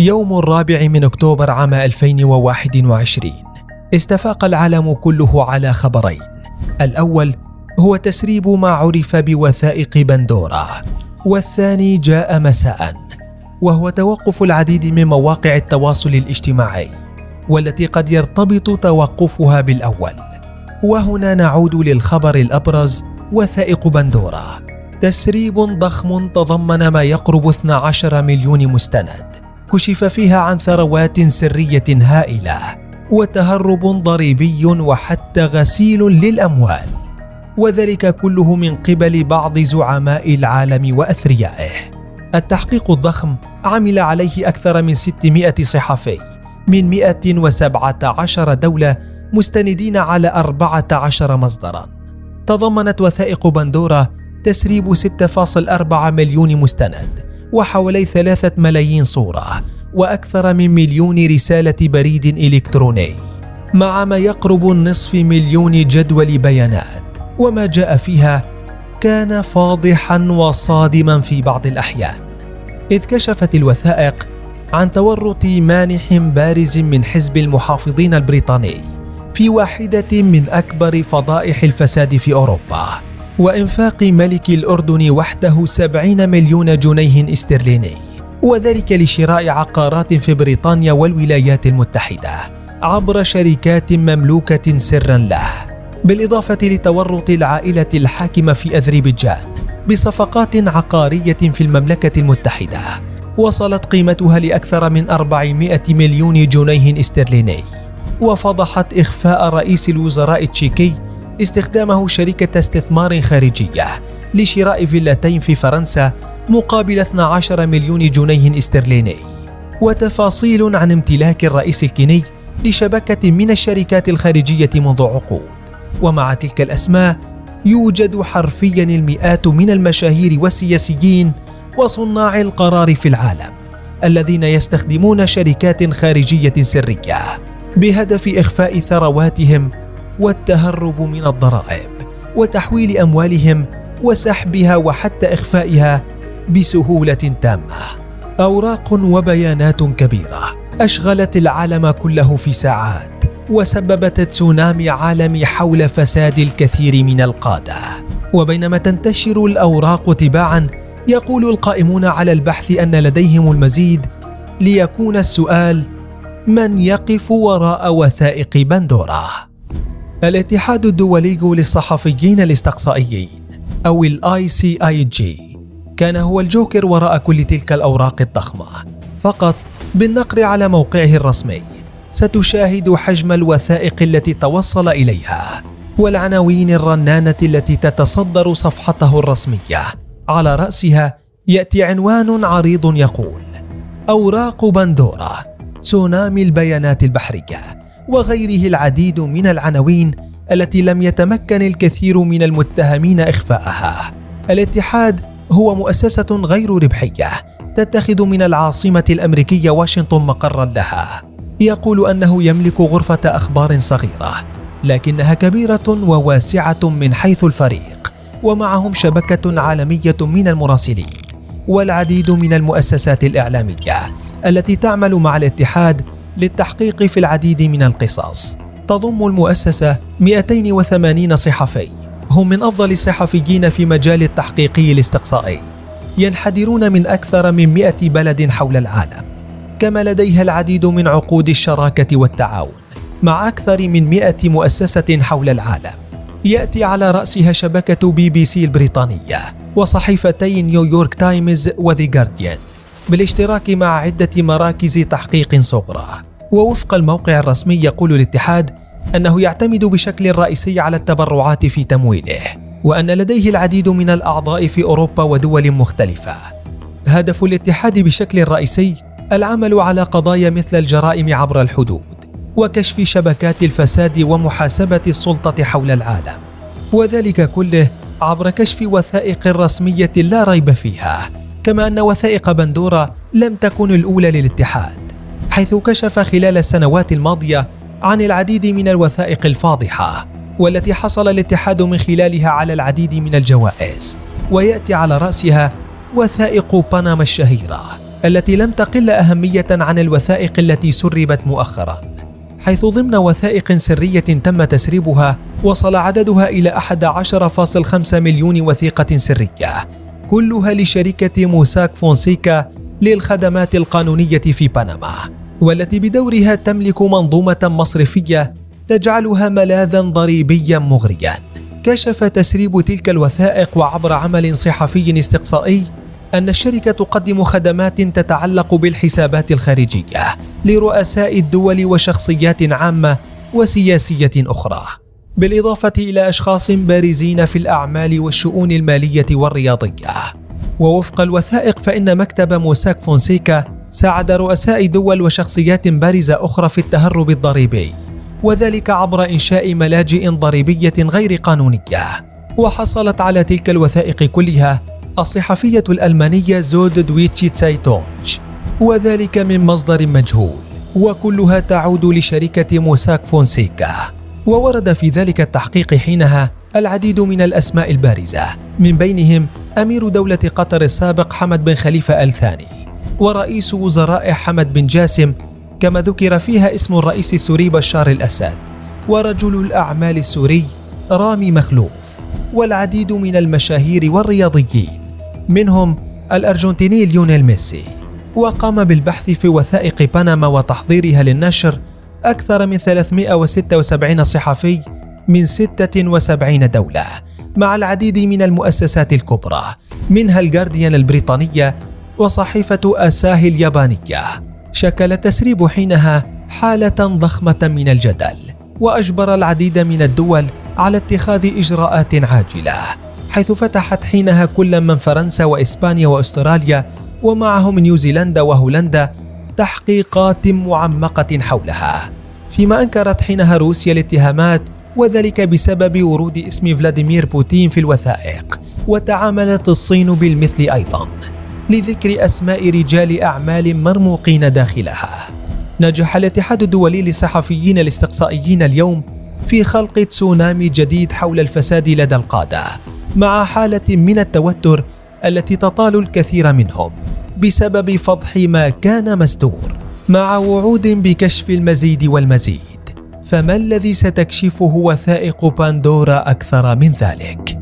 يوم 4 أكتوبر عام 2021 استفاق العالم كله على خبرين. الأول هو تسريب ما عرف بوثائق بندورا، والثاني جاء مساء وهو توقف العديد من مواقع التواصل الاجتماعي، والتي قد يرتبط توقفها بالأول. وهنا نعود للخبر الأبرز: وثائق بندورا، تسريب ضخم تضمن ما يقرب 12 مليون مستند كشف فيها عن ثروات سرية هائلة وتهرب ضريبي وحتى غسيل للأموال، وذلك كله من قبل بعض زعماء العالم وأثريائه. التحقيق الضخم عمل عليه أكثر من 600 صحفي من 117 دولة مستندين على 14 مصدرا. تضمنت وثائق بندورا تسريب 6.4 مليون مستند وحوالي 3 ملايين صورة وأكثر من 1,000,000 رسالة بريد إلكتروني، مع ما يقرب 500,000 جدول بيانات. وما جاء فيها كان فاضحا وصادما في بعض الأحيان، إذ كشفت الوثائق عن تورط مانح بارز من حزب المحافظين البريطاني في واحدة من أكبر فضائح الفساد في أوروبا، وإنفاق ملك الأردن وحده 70 مليون جنيه استرليني، وذلك لشراء عقارات في بريطانيا والولايات المتحدة عبر شركات مملوكة سرا له، بالإضافة لتورط العائلة الحاكمة في أذربيجان بصفقات عقارية في المملكة المتحدة وصلت قيمتها لأكثر من 400 مليون جنيه استرليني. وفضحت إخفاء رئيس الوزراء التشيكي استخدامه شركة استثمار خارجية لشراء فيلتين في فرنسا مقابل 12 مليون جنيه استرليني، وتفاصيل عن امتلاك الرئيس الكيني لشبكة من الشركات الخارجية منذ عقود. ومع تلك الأسماء يوجد حرفيا المئات من المشاهير والسياسيين وصناع القرار في العالم الذين يستخدمون شركات خارجية سرية بهدف إخفاء ثرواتهم والتهرب من الضرائب وتحويل أموالهم وسحبها وحتى إخفائها بسهولة تامة. أوراق وبيانات كبيرة أشغلت العالم كله في ساعات وسببت تسونامي عالمي حول فساد الكثير من القادة. وبينما تنتشر الأوراق تباعا، يقول القائمون على البحث أن لديهم المزيد، ليكون السؤال: من يقف وراء وثائق بندورا؟ الاتحاد الدولي للصحفيين الاستقصائيين أو ICIJ كان هو الجوكر وراء كل تلك الأوراق الضخمة. فقط بالنقر على موقعه الرسمي ستشاهد حجم الوثائق التي توصل إليها والعناوين الرنانة التي تتصدر صفحته الرسمية. على رأسها يأتي عنوان عريض يقول: أوراق بندورا، تسونامي البيانات البحرية، وغيره العديد من العناوين التي لم يتمكن الكثير من المتهمين إخفاءها. الاتحاد هو مؤسسة غير ربحية تتخذ من العاصمة الأمريكية واشنطن مقرا لها. يقول أنه يملك غرفة أخبار صغيرة لكنها كبيرة وواسعة من حيث الفريق، ومعهم شبكة عالمية من المراسلين والعديد من المؤسسات الإعلامية التي تعمل مع الاتحاد للتحقيق في العديد من القصص. تضم المؤسسة 280 صحفي هم من أفضل الصحفيين في مجال التحقيقي الاستقصائي، ينحدرون من أكثر من 100 بلد حول العالم، كما لديها العديد من عقود الشراكة والتعاون مع أكثر من 100 مؤسسة حول العالم. يأتي على رأسها شبكة BBC البريطانية وصحيفتي نيويورك تايمز وذي جارديان، بالاشتراك مع عدة مراكز تحقيق صغرى. ووفق الموقع الرسمي يقول الاتحاد أنه يعتمد بشكل رئيسي على التبرعات في تمويله، وأن لديه العديد من الأعضاء في أوروبا ودول مختلفة. هدف الاتحاد بشكل رئيسي العمل على قضايا مثل الجرائم عبر الحدود وكشف شبكات الفساد ومحاسبة السلطة حول العالم، وذلك كله عبر كشف وثائق رسمية لا ريب فيها. كما أن وثائق بندورا لم تكن الأولى للاتحاد، حيث كشف خلال السنوات الماضية عن العديد من الوثائق الفاضحة والتي حصل الاتحاد من خلالها على العديد من الجوائز. ويأتي على رأسها وثائق بنما الشهيرة التي لم تقل أهمية عن الوثائق التي سربت مؤخرا، حيث ضمن وثائق سرية تم تسريبها وصل عددها إلى 11.5 مليون وثيقة سرية، كلها لشركة موساك فونسيكا للخدمات القانونية في بنما، والتي بدورها تملك منظومة مصرفية تجعلها ملاذا ضريبيا مغريا. كشف تسريب تلك الوثائق وعبر عمل صحفي استقصائي أن الشركة تقدم خدمات تتعلق بالحسابات الخارجية لرؤساء الدول وشخصيات عامة وسياسية أخرى، بالإضافة إلى أشخاص بارزين في الأعمال والشؤون المالية والرياضية. ووفق الوثائق فإن مكتب موساك فونسيكا ساعد رؤساء دول وشخصيات بارزة أخرى في التهرب الضريبي، وذلك عبر إنشاء ملاجئ ضريبية غير قانونية. وحصلت على تلك الوثائق كلها الصحفية الألمانية زود دويتشي تسايتونج، وذلك من مصدر مجهول، وكلها تعود لشركة موساك فونسيكا. وورد في ذلك التحقيق حينها العديد من الأسماء البارزة، من بينهم أمير دولة قطر السابق حمد بن خليفة آل ثاني، ورئيس وزراء حمد بن جاسم، كما ذكر فيها اسم الرئيس السوري بشار الأسد، ورجل الأعمال السوري رامي مخلوف، والعديد من المشاهير والرياضيين، منهم الأرجنتيني ليونيل ميسي. وقام بالبحث في وثائق بنما وتحضيرها للنشر أكثر من 376 صحفي من 76 دولة، مع العديد من المؤسسات الكبرى، منها الجارديان البريطانية وصحيفة أساهي اليابانية. شكل التسريب حينها حالة ضخمة من الجدل، وأجبر العديد من الدول على اتخاذ إجراءات عاجلة، حيث فتحت حينها كل من فرنسا وإسبانيا وأستراليا ومعهم نيوزيلندا وهولندا تحقيقات معمقة حولها، فيما أنكرت حينها روسيا الاتهامات، وذلك بسبب ورود اسم فلاديمير بوتين في الوثائق. وتعاملت الصين بالمثل أيضا، لذكر أسماء رجال أعمال مرموقين داخلها. نجح الاتحاد الدولي للصحفيين الاستقصائيين اليوم في خلق تسونامي جديد حول الفساد لدى القادة، مع حالة من التوتر التي تطال الكثير منهم بسبب فضح ما كان مستور، مع وعود بكشف المزيد والمزيد. فما الذي ستكشفه وثائق بندورا أكثر من ذلك؟